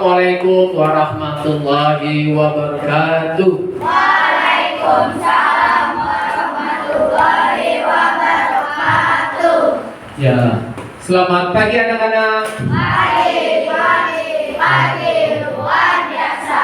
Assalamualaikum warahmatullahi wabarakatuh. Waalaikumsalam warahmatullahi wabarakatuh. Ya, selamat pagi anak-anak. Pagi luar biasa.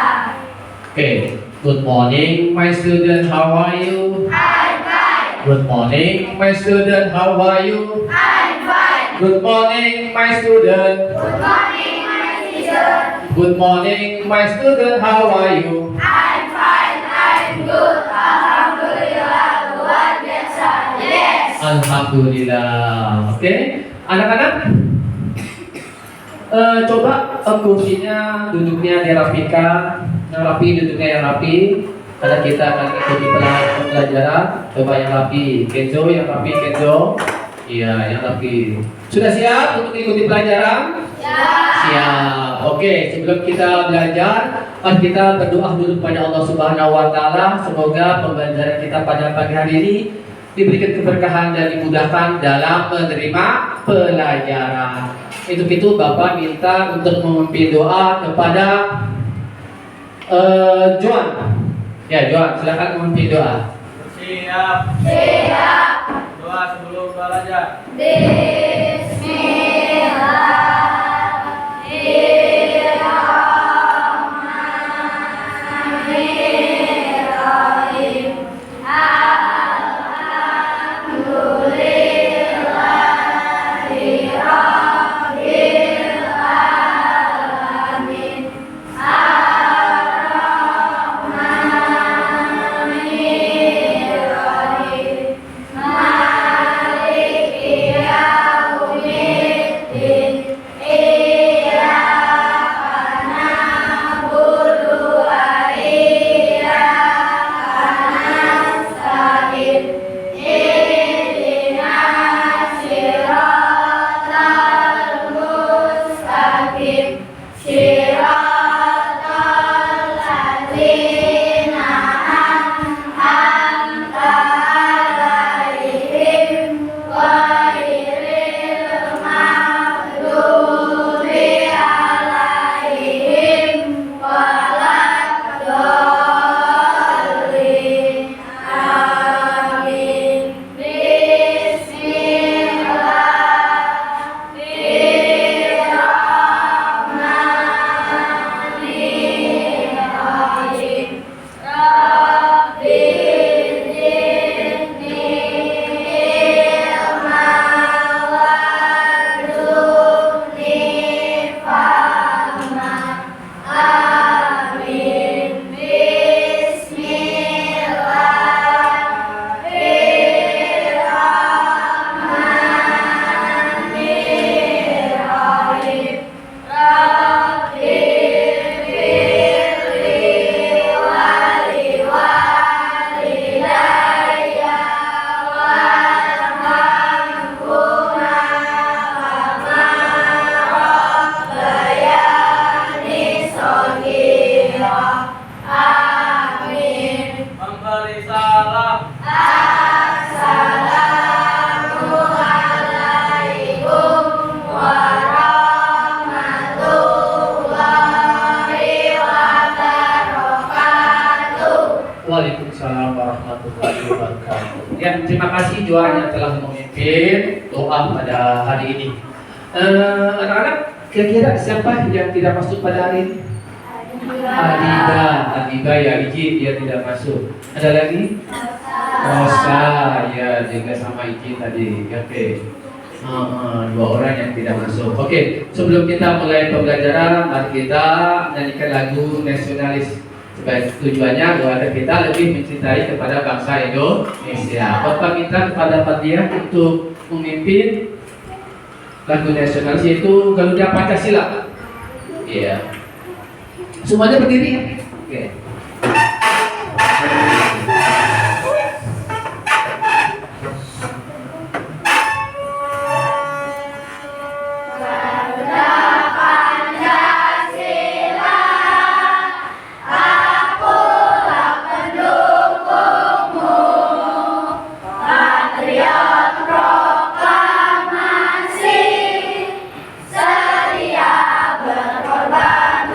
Okay, good morning my student, how are you? I'm fine. Good morning my student, how are you? I'm fine. Good morning my student. Good morning, my teacher. Good morning my student, how are you? I'm fine. I'm good. Alhamdulillah luar biasa. Yes. Alhamdulillah. Oke, anak-anak, coba kursinya, duduknya dirapikan, yang rapi, duduknya yang rapi. Karena kita akan ikuti pelajaran. Coba yang rapi, Kenzo, yang rapi, Kenzo. Iya, yang rapi. Sudah siap untuk ikuti pelajaran? Ya. Siap. Oke, sebelum kita belajar, mari kita berdoa dulu kepada Allah Subhanahu wa taala. Semoga pembelajaran kita pada pagi hari ini diberikan keberkahan dan dimudahkan dalam menerima pelajaran. Untuk itu Bapak minta untuk memimpin doa kepada Joan. Ya, Joan, silakan memimpin doa. Siap. Siap. Doa sebelum belajar. Bismillahirrahmanirrahim. Alhamdulillahi rabbil alamin. Ar-Rahmanirrahim. Maliki yaumiddin. Iyyaka na'budu wa iyyaka nasta'in. Ihdinas siratal mustaqim. Siratal ladzina an'amta 'alaihim ghairil maghdubi 'alaihim waladdallin. Amin. Bismillahirrahmanirrahim. Rabbi zidni ilma warzuqni fahma. Amin. Bismillahirrahmanirrahim. Rabbi firli wali walidayya warhamhuma kama rabbayani shaghira. Amin. Memberi salam. Assalamualaikum warahmatullahi wabarakatuh. Waalaikumsalam warahmatullahi wabarakatuh. Ya, terima kasih Joan yang telah memimpin doa pada hari ini. Anak-anak, kira-kira siapa yang tidak masuk pada hari ini? Adiba ya, Iji dia tidak masuk. Ada lagi? Rosa, ya juga sama Iji tadi. Oke. Dua orang yang tidak masuk. Oke, sebelum kita mulai pembelajaran, mari kita nyanyikan lagu nasionalis. Supaya tujuannya agar kita lebih mencintai kepada bangsa Indonesia. Bapak minta kepada Fatia untuk memimpin lagu nasionalis yaitu Garuda Pancasila. Iya. Semuanya berdiri ya. Oke. Garuda Pancasila, akulah pendukungmu. Patriot proklamasi, sedia berkorban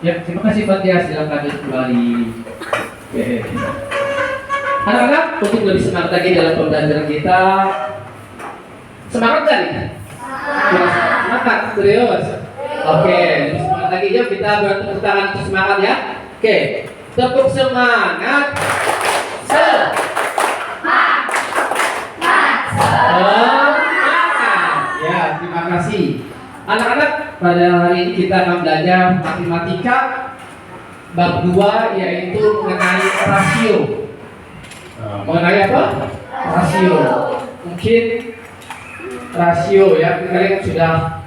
Ya, terima kasih Fatia, silakan duduk kembali. Oke. Anak-anak, untuk lebih semangat lagi dalam pembelajaran kita, semangat kan? Semangat, serius. Oke, lebih semangat lagi. Yuk kita bertepuk tangan untuk semangat ya. Oke, tepuk semangat. Semangat. Ya, terima kasih. Anak-anak, pada hari ini kita akan belajar matematika bab 2, yaitu mengenai rasio. Mengenai apa? Rasio. Mungkin rasio ya, kalian sudah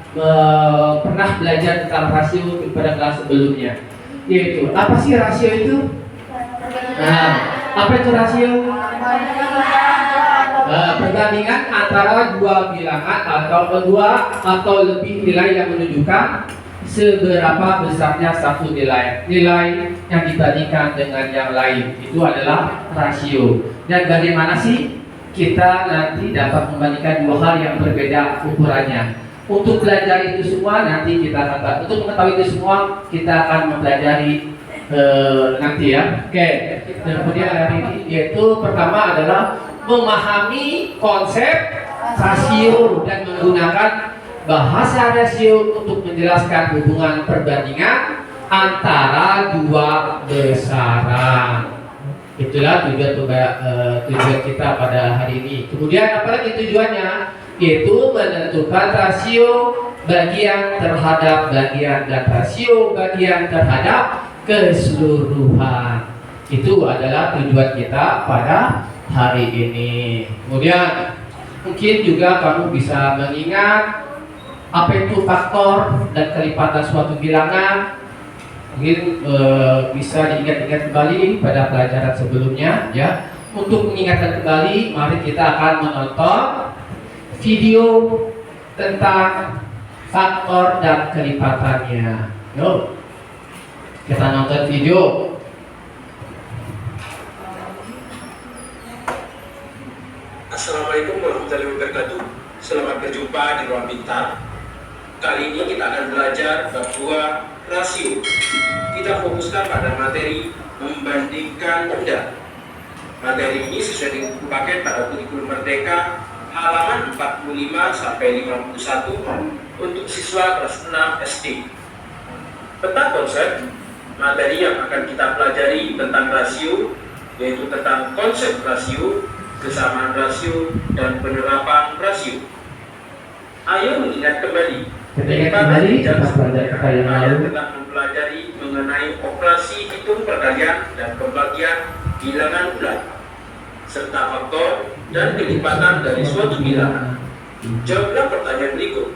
pernah belajar tentang rasio pada kelas sebelumnya. Yaitu, apa sih rasio itu? Nah, apa itu rasio? Perbandingan antara dua bilangan atau dua atau lebih nilai yang menunjukkan seberapa besarnya satu nilai yang dibandingkan dengan yang lain. Itu adalah rasio. Dan bagaimana sih kita nanti dapat membandingkan dua hal yang berbeda ukurannya? Untuk belajar itu semua nanti kita akan, untuk mengetahui itu semua kita akan mempelajari nanti ya. Oke. Dan kemudian hari ini yaitu pertama adalah memahami konsep rasio dan menggunakan bahasa rasio untuk menjelaskan hubungan perbandingan antara dua besaran. Itulah tujuan kita pada hari ini. Kemudian apa lagi tujuannya? Yaitu menentukan rasio bagian terhadap bagian dan rasio bagian terhadap keseluruhan. Itu adalah tujuan kita pada hari ini. Kemudian mungkin juga kamu bisa mengingat apa itu faktor dan kelipatan suatu bilangan. Mungkin bisa diingat-ingat kembali pada pelajaran sebelumnya ya. Untuk mengingatkan kembali, mari kita akan menonton video tentang faktor dan kelipatannya. Yuk, kita nonton video. Assalamualaikum warahmatullahi wabarakatuh. Selamat berjumpa di Ruang Pintar. Kali ini kita akan belajar bab 2 rasio. Kita fokuskan pada materi membandingkan benda. Materi ini sesuai dengan buku paket pada kurikulum Merdeka halaman 45 sampai 51 untuk siswa kelas 6 SD. Peta konsep materi yang akan kita pelajari tentang rasio, yaitu tentang konsep rasio, kesamaan rasio, dan penerapan rasio. Ayo mengingat kembali. Kita kembali atas pelajaran kita yang lalu. Telah mempelajari mengenai operasi hitung perkalian dan pembagian bilangan bulat, serta faktor dan kelipatan dari suatu bilangan. Jawablah pertanyaan berikut.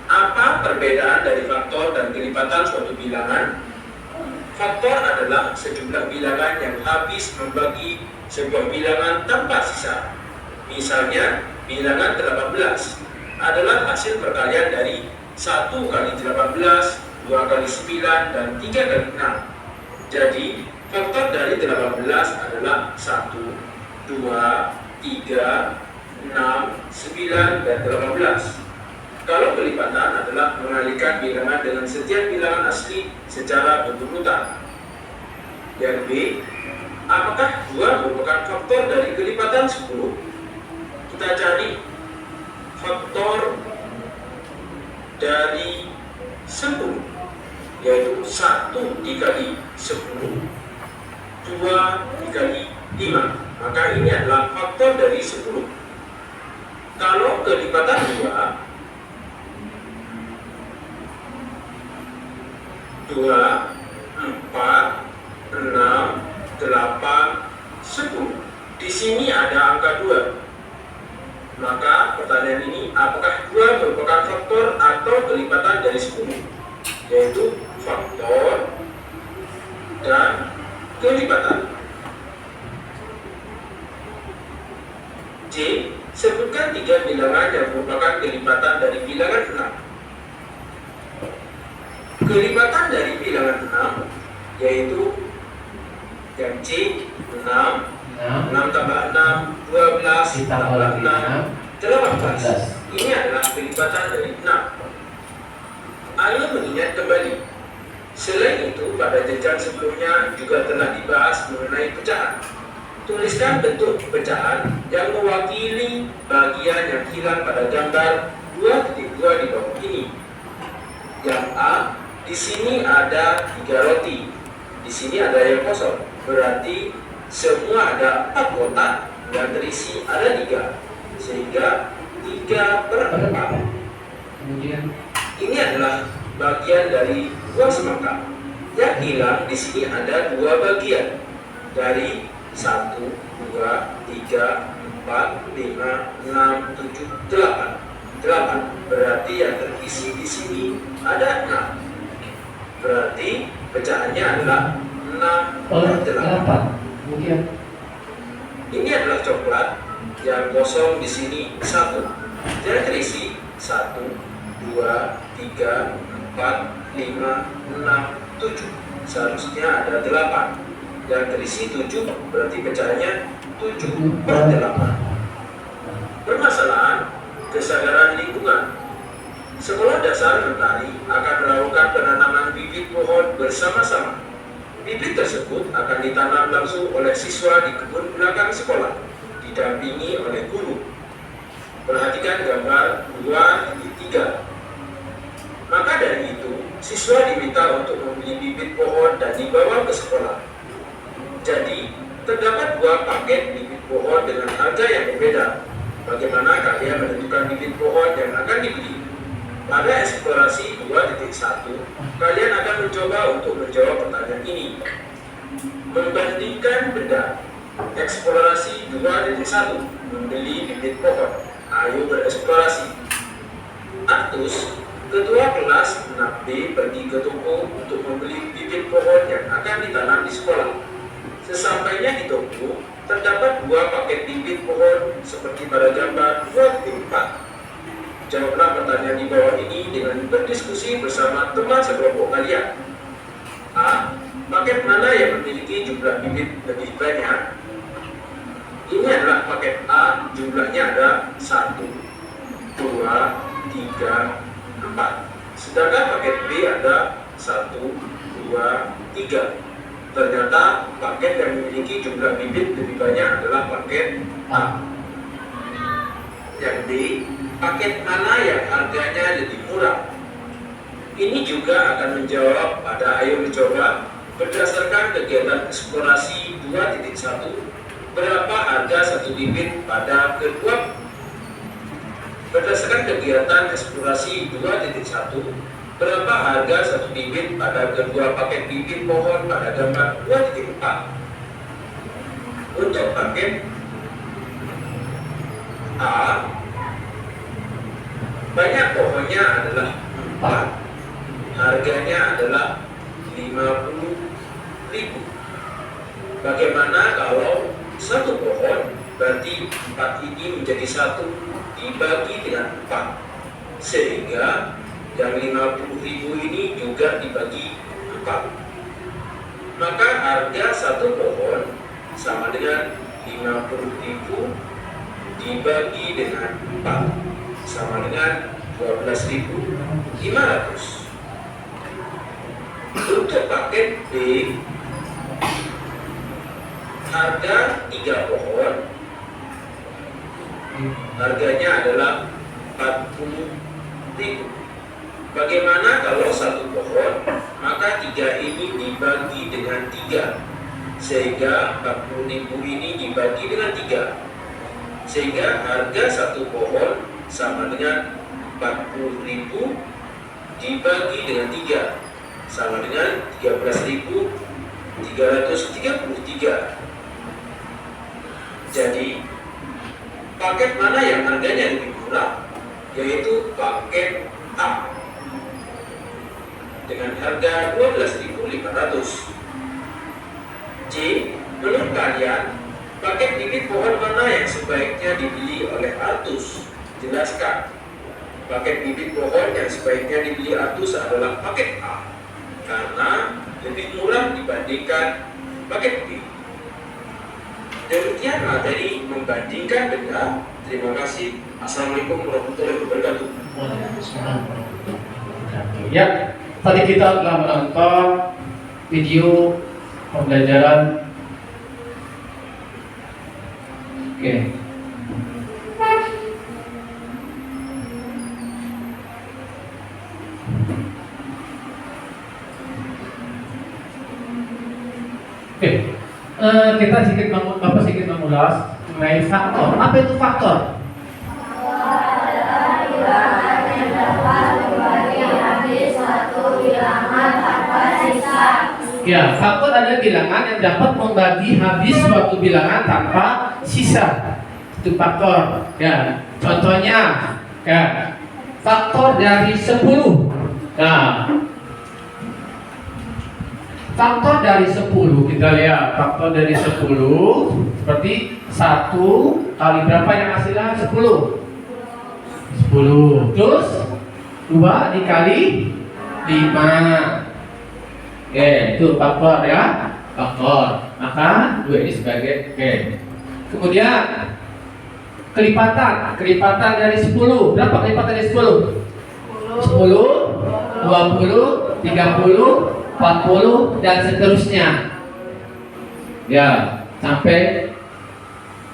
Apa perbedaan dari faktor dan kelipatan suatu bilangan? Faktor adalah sejumlah bilangan yang habis membagi sebuah bilangan tanpa sisa. Misalnya, bilangan 18 adalah hasil perkalian dari 1 kali 18, 2 kali 9, dan 3 kali 6. Jadi, faktor dari 18 adalah 1, 2, 3, 6, 9, dan 18. Kalau kelipatan adalah mengalihkan bilangan dengan setiap bilangan asli secara berurutan. Yang B, apakah 2 merupakan faktor dari kelipatan 10? Kita cari faktor dari 10, yaitu 1 dikali 10, 2 dikali 5. Maka ini adalah faktor dari 10. Kalau kelipatan 2, 4, 6, 8, 10. Di sini ada angka 2. Maka pertanyaan ini, apakah 2 merupakan faktor atau kelipatan dari 10? Yaitu faktor dan kelipatan. C. Sebutkan 3 bilangan yang merupakan kelipatan dari bilangan 6. Kelipatan dari bilangan 6 yaitu yang C, 6, 6 tambah 6, 12 tambah 6, 18. Ini adalah kelipatan dari 6. Ayo mengingat kembali. Selain itu, pada jenjang sebelumnya juga telah dibahas mengenai pecahan. Tuliskan bentuk pecahan yang mewakili bagian yang hilang pada gambar 2.2 di bawah ini. Yang A, di sini ada 3 roti, di sini ada yang kosong, berarti semua ada 4 kotak dan terisi ada 3, sehingga 3/4. Kemudian Ini adalah bagian dari 2 semangka. Yang hilang di sini ada 2 bagian dari 1, 2, 3, 4, 5, 6, 7, 8. 8 berarti yang terisi di sini ada 6. Berarti pecahannya adalah 6/8. Kemudian Ini adalah coklat yang kosong di sini 1. Yang terisi 1, 2, 3, 4, 5, 6, 7. Seharusnya ada 8. Yang terisi 7 berarti pecahannya 7/8. Permasalahan kesadaran lingkungan. Sekolah dasar Mentari akan melakukan penanaman bibit pohon bersama-sama. Bibit tersebut akan ditanam langsung oleh siswa di kebun belakang sekolah, didampingi oleh guru. Perhatikan gambar 2.3. Maka dari itu, siswa diminta untuk membeli bibit pohon dan dibawa ke sekolah. Jadi, terdapat 2 paket bibit pohon dengan harga yang berbeda. Bagaimana kalian menentukan bibit pohon yang akan dibeli? Pada eksplorasi 2.1, kalian akan mencoba untuk menjawab pertanyaan ini. Membandingkan benda. Eksplorasi 2.1, membeli bibit pohon. Ayo bereksplorasi. Aktus, ketua kelas 6B pergi ke toko untuk membeli bibit pohon yang akan ditanam di sekolah. Sesampainya di toko, terdapat 2 paket bibit pohon seperti pada gambar 2.4. Jawablah pertanyaan di bawah ini dengan berdiskusi bersama teman sekelompok kalian. A. Paket mana yang memiliki jumlah bibit lebih banyak? Ini adalah paket A, jumlahnya ada 1, 2, 3, 4. Sedangkan paket B ada 1, 2, 3. Ternyata paket yang memiliki jumlah bibit lebih banyak adalah paket A. Yang D, paket mana yang harganya lebih murah? Ini juga akan menjawab pada ayo mencoba berdasarkan kegiatan eksplorasi 2.1, berapa harga 1 bibit pada kedua. Berdasarkan kegiatan eksplorasi 2.1, berapa harga 1 bibit pada kedua paket bibit pohon pada gambar 2.4? Untuk paket A, banyak pohonnya adalah 4, harganya adalah 50.000. Bagaimana kalau 1 pohon berarti 4 ini menjadi 1 dibagi dengan 4, sehingga yang 50.000 ini juga dibagi 4. Maka harga 1 pohon sama dengan 50.000 dibagi dengan 4 sama dengan 12.500. Untuk paket B, harga 3 pohon harganya adalah 40.000. Bagaimana kalau 1 pohon, maka 3 ini dibagi dengan 3, sehingga 40.000 ini dibagi dengan 3, sehingga harga 1 pohon sama dengan 40.000 dibagi dengan 3 sama dengan 13.333. Jadi paket mana yang harganya lebih murah? Yaitu paket A dengan harga 12.500. C. Menurut kalian, paket bibit pohon mana yang sebaiknya dibeli oleh Artus? Jelaskan. Paket bibit pohon yang sebaiknya dibeli Artus adalah paket A, karena lebih murah dibandingkan paket B. Demikian materi membandingkan benda. Terima kasih. Assalamualaikum warahmatullahi wabarakatuh. ya. Tadi kita telah menonton video pembelajaran. Oke. Oke. Kita sedikit mengulas mengenai faktor. Apa itu faktor? Bilangan yang dapat membagi habis satu bilangan tanpa sisa. Ya, faktor adalah bilangan yang dapat membagi habis suatu bilangan tanpa sisa. Itu faktor. Ya, contohnya, ya, faktor dari 10. Nah, faktor dari 10 kita lihat. Faktor dari 10 seperti 1 kali berapa yang hasilnya 10? 10. Terus 2 dikali 5. Oke, itu faktor ya. Faktor. Maka 2 ini sebagai oke. Kemudian kelipatan. Kelipatan dari 10. Berapa kelipatan dari 10? 10, 20, 30, 40 dan seterusnya. Ya, sampai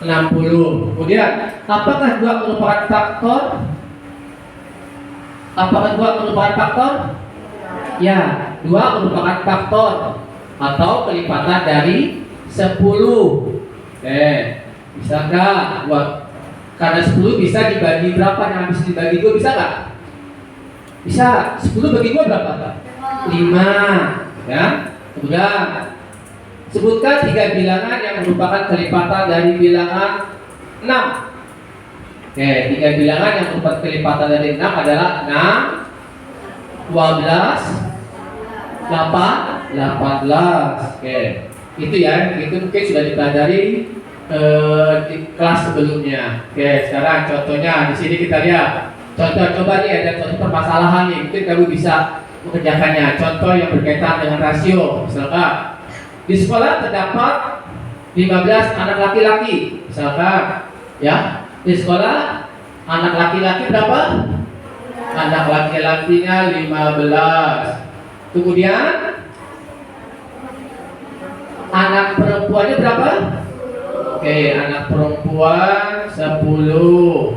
60. Kemudian, apakah 2 merupakan faktor? Apakah 2 merupakan faktor? Ya, 2 merupakan faktor atau kelipatan dari 10. Bisa enggak? Karena 10 bisa dibagi berapa? Yang habis dibagi 2 bisa enggak? Bisa. 10 bagi 2 berapa? 5. Ya. Kemudian sebutkan 3 bilangan yang merupakan kelipatan dari bilangan 6. Oke, 3 bilangan yang merupakan kelipatan dari 6 adalah 6, 12, 18. Oke. Itu ya, itu mungkin sudah dipelajari di kelas sebelumnya. Oke, sekarang contohnya di sini kita lihat. Contoh coba nih ada contoh permasalahan nih, mungkin kamu bisa mengerjakannya. Contoh yang berkaitan dengan rasio. Misalkan di sekolah terdapat 15 anak laki-laki. Misalkan ya, di sekolah anak laki-laki berapa? Anak laki-lakinya 15. Kemudian anak perempuannya berapa? Oke, anak perempuan 10.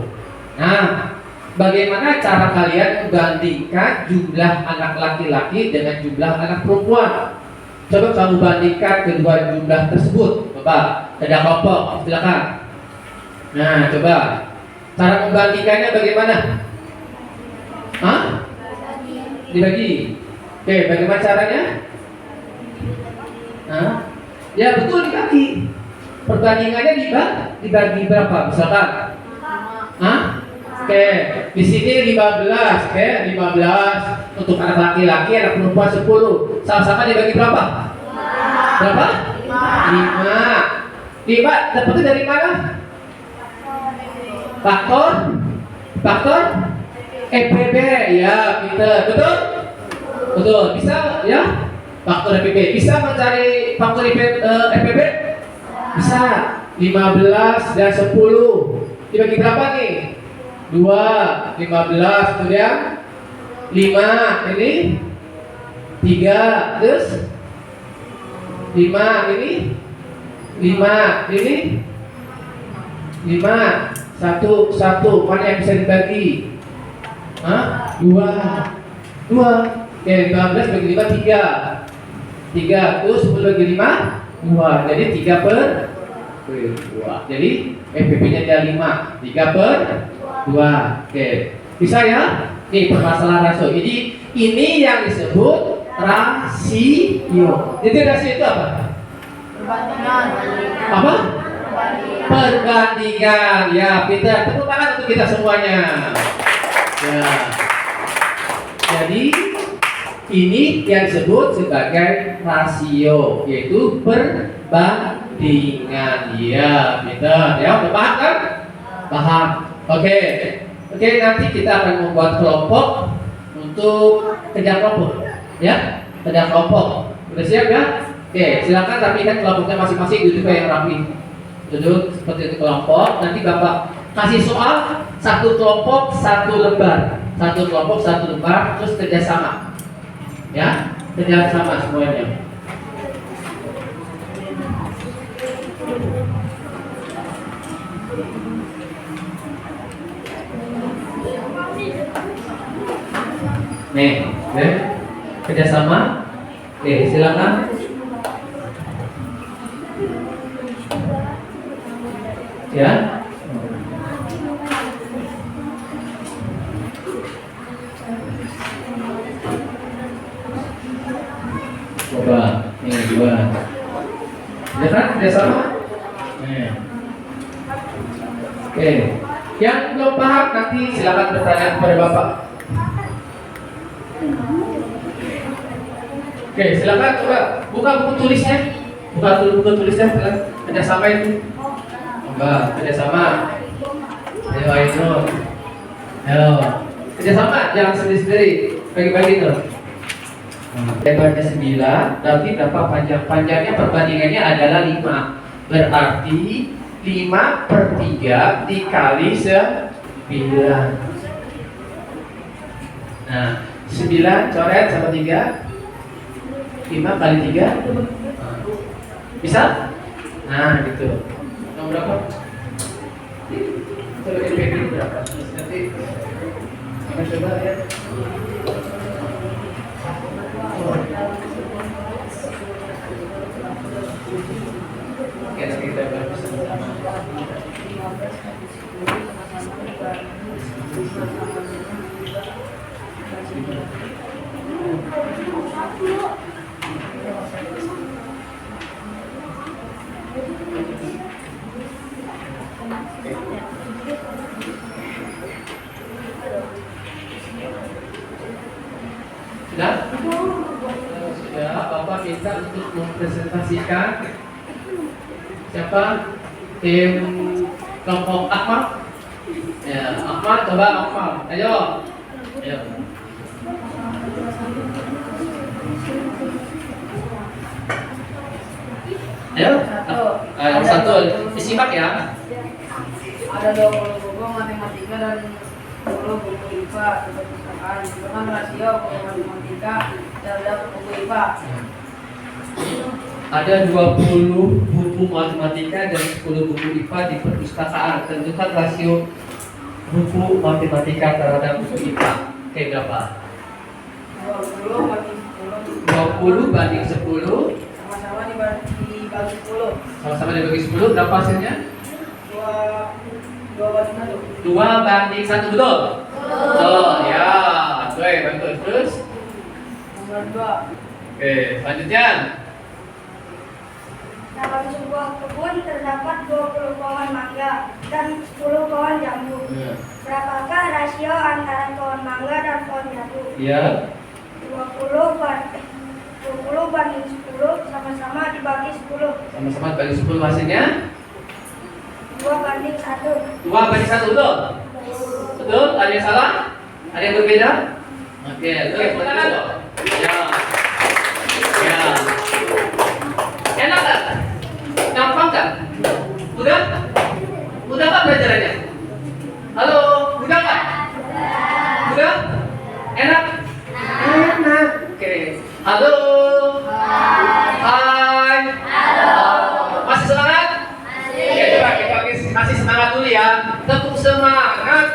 Nah, bagaimana cara kalian membandingkan jumlah anak laki-laki dengan jumlah anak perempuan? Coba kamu bandingkan kedua jumlah tersebut. Coba, ada kelompok, silakan. Nah, coba cara membandingkannya bagaimana? Hah? Dibagi. Oke, bagaimana caranya? Hah? Ya betul, dibagi. Perbandingannya dibagi berapa? Misalkan, hah? Oke, di sini 15, oke, 15 untuk anak laki-laki, anak perempuan 10. Sama-sama dibagi berapa? Berapa? 5. 5 dapatnya dari mana? Faktor EPB ya, Peter. Betul? Betul. Bisa ya? Faktor EPB. Bisa mencari faktor EPB? Bisa. 15 dan 10 dibagi berapa nih? 2, 15, kemudian 5 ini 3, terus 5 ini 5 ini 5, 1, mana yang bisa dibagi? Hah? 2. Oke, 15 bagi 5 3, terus 10 bagi 5 2, jadi 3 per 2. Jadi FPP-nya ada 5, 3 per 2. Oke, bisa ya? Nih permasalahan rasio. Jadi ini yang disebut rasio. Jadi rasio itu apa? Perbandingan. Apa? Perbandingan. Ya, Peter. Tepuk tangan untuk kita semuanya. Ya. Jadi ini yang disebut sebagai rasio, yaitu perbandingan. Ya, Peter. Ya, udah paham kan? Paham. Oke, nanti kita akan membuat kelompok untuk kerja kelompok, ya, kerja kelompok. Udah siap ya? Oke, silakan rapikan kelompoknya masing-masing, duduk yang rapi. Duduk seperti itu kelompok. Nanti Bapak kasih soal, satu kelompok satu lembar, terus kerjasama. Ya, kerjaan sama semuanya. Nih, kerjasama. Oke, silakan. Ya. Coba, nih dua. Ya kan, kerjasama. Nih. Oke, yang belum paham nanti silakan bertanya kepada Bapak. Oke, silakan coba buka buku tulisnya. Buka dulu buku tulisnya, silakan. Kerjasama itu. Coba kerjasama. Ayo, ayo. Ayo. Kerjasama, jangan sendiri-sendiri. Bagi-bagi tuh. Lebarnya 9, berarti berapa panjang? Panjangnya perbandingannya adalah 5. Berarti 5/3 dikali 9. Nah, 9 coret sama 3. 5 kali 3 bisa? Nah, gitu. Nomor berapa? Coba dipikir berapa? Nanti kita coba ya. Oke, nanti kita bahas bersama. Sudah? Sudah, Bapak minta untuk mempresentasikan siapa? Tim kelompok Akmal? Ya, Akmal, coba Akmal. Ayo. Ayo. Ayo. Yang satu, disimak ya. Ada 20 buku matematika dan 10 buku IPA di perpustakaan. Dengan rasio buku matematika terhadap buku IPA. Ada 20 buku matematika dan 10 buku IPA di perpustakaan. Tentukan rasio buku matematika terhadap buku IPA. Oke, berapa? 20 banding 10. 20 banding 10. Sama-sama dibagi 10. Sama-sama dibagi 10, berapa hasilnya? 2 banding 1. 2 banding 1, betul? Betul, ya. Oke, bagus. Terus? Nomor 2. Oke, selanjutnya. Dalam sebuah kebun terdapat 20 pohon mangga dan 10 pohon jambu. Berapakah rasio antara pohon mangga dan pohon jambu? Iya. 20 banding 10 sama-sama dibagi 10. Sama-sama dibagi 10 hasilnya? 2 banding 1. 2 banding 1, betul? Betul? Ada yang salah? Ada yang berbeda? Oke, terus tangan. Ya. Ya. Enak kan? Gampang kan? Udah? Udah kan pelajarannya? Halo, udah kan? Udah? Enak? Enak. Oke. Halo. Hai. Halo. Masih semangat? Masih. Oke, coba kita kasih semangat dulu ya. Tepuk semangat.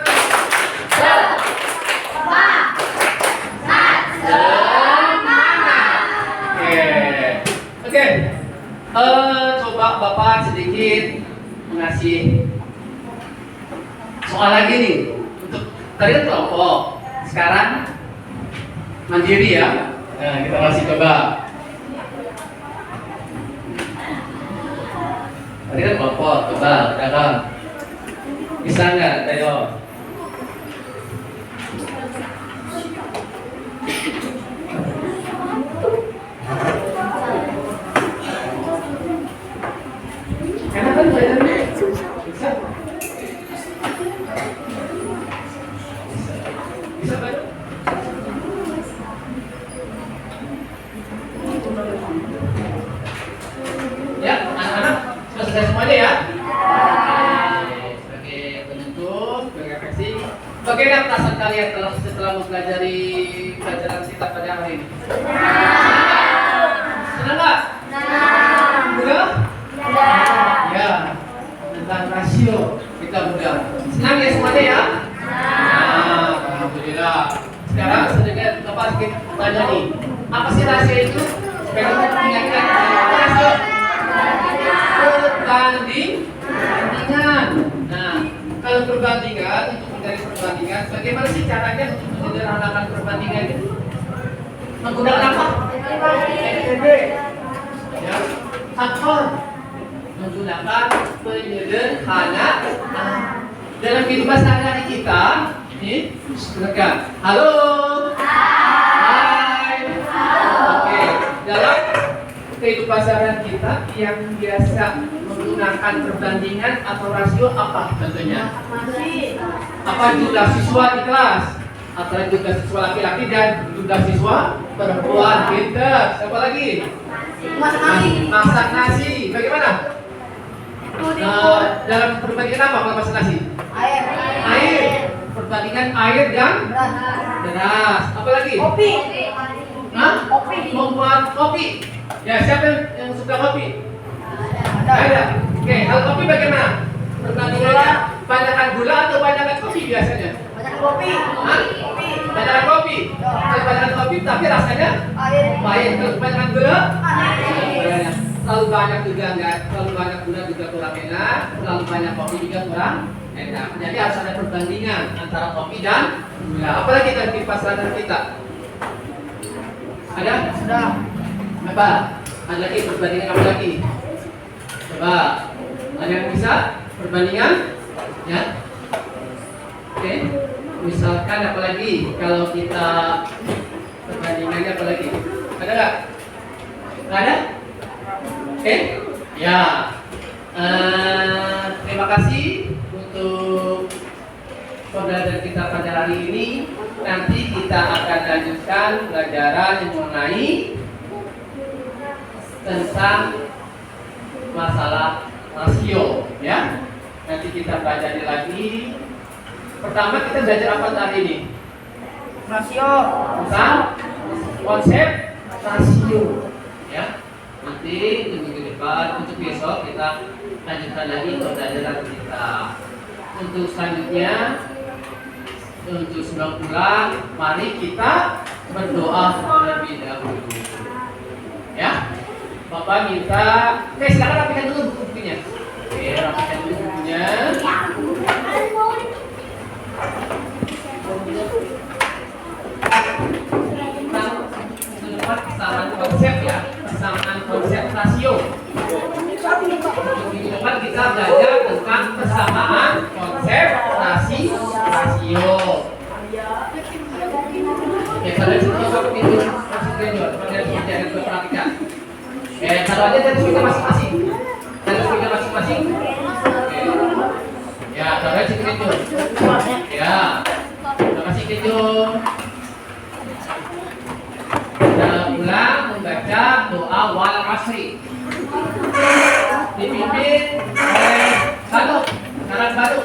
Oke. Coba Bapak sedikit mengasih soal lagi nih. Untuk tadi kan kelompok, sekarang mandiri ya. Nah, kita masih coba. Tadi kan kelompok, coba, udah kan? Bisa nggak? Ayo. Enak kan belajarnya? Bisa? Bisa kan? Ya, anak-anak sudah selesai semuanya ya? Sebagai penutup, sebagai refleksi, bagaimana perasaan kalian setelah mempelajari pelajaran kita pada hari ini? Senang nggak? Mudah? Ya, tentang rasio kita mudah. Senang ya semuanya ya? Nah, alhamdulillah. Sekarang sedikit tanya nih. Apa sih rasio itu? Supaya kita mengingatkan apa rasio? Perbandingan. Nah, kalau perbandingan untuk mencari perbandingan, bagaimana sih caranya untuk menyederhanakan perbandingan itu? Menggunakan apa? Ya, faktor. Menggunakan penyederhanaan. Dalam kehidupan sehari-hari kita, ini silakan. Halo. Hai. Oke, dalam kehidupan sehari-hari kita yang biasa menggunakan perbandingan atau rasio apa contohnya? Apa jumlah siswa di kelas? Antara jumlah siswa laki-laki dan jumlah siswa perempuan. Pinter. Siapa lagi? Masak nasi. Bagaimana? Dalam perbandingan apa kalau masak nasi? Air. Perbandingan air dan beras. Apa lagi? Kopi. Hah? Membuat kopi. Ya, siapa yang suka kopi? Ada. Oke, kalau kopi bagaimana? Perbandingannya banyakkan gula atau banyakkan kopi biasanya? Banyak kopi. Hah? Banyakkan kopi. Kalau banyakkan kopi tapi rasanya pahit. Kalau banyakkan gula? Banyak. Terlalu banyak juga enggak, terlalu banyak gula juga kurang enak, terlalu banyak kopi juga kurang enak. Jadi harus ada perbandingan antara kopi dan gula. Apalagi kan di pasaran kita? Ada? Sudah. Apa? Ada lagi perbandingan apa lagi? Coba. Ada yang bisa perbandingan? Ya. Oke. Misalkan apa lagi? Kalau kita perbandingannya apa lagi? Ada nggak? Nggak ada? Oke, ya. Terima kasih untuk pembelajaran kita pada hari ini. Nanti kita akan lanjutkan pelajaran yang mengenai tentang masalah rasio, ya. Nanti kita pelajari lagi. Pertama kita belajar apa hari ini? Rasio. Tentang konsep rasio, ya. Nanti minggu depan untuk besok kita lanjutkan lagi pembelajaran kita. Untuk selanjutnya, untuk sebelum pulang, mari kita berdoa terlebih dahulu. Ya, Bapak minta, silakan rapikan dulu bukunya. Oke, rapikan dulu bukunya. Persamaan konsep ya, persamaan konsep rasio. Minggu depan kita belajar tentang persamaan konsep rasio. Oke, kalian semua sampai pintu masuk junior, kalian jangan perhatikan. Taruh aja dari speaker masing-masing. Dari speaker masing-masing. Oke. Ya, taruh aja speaker junior. Ya, terima kasih junior. Kita ulang membaca doa wal asri. Dipimpin oleh Baru.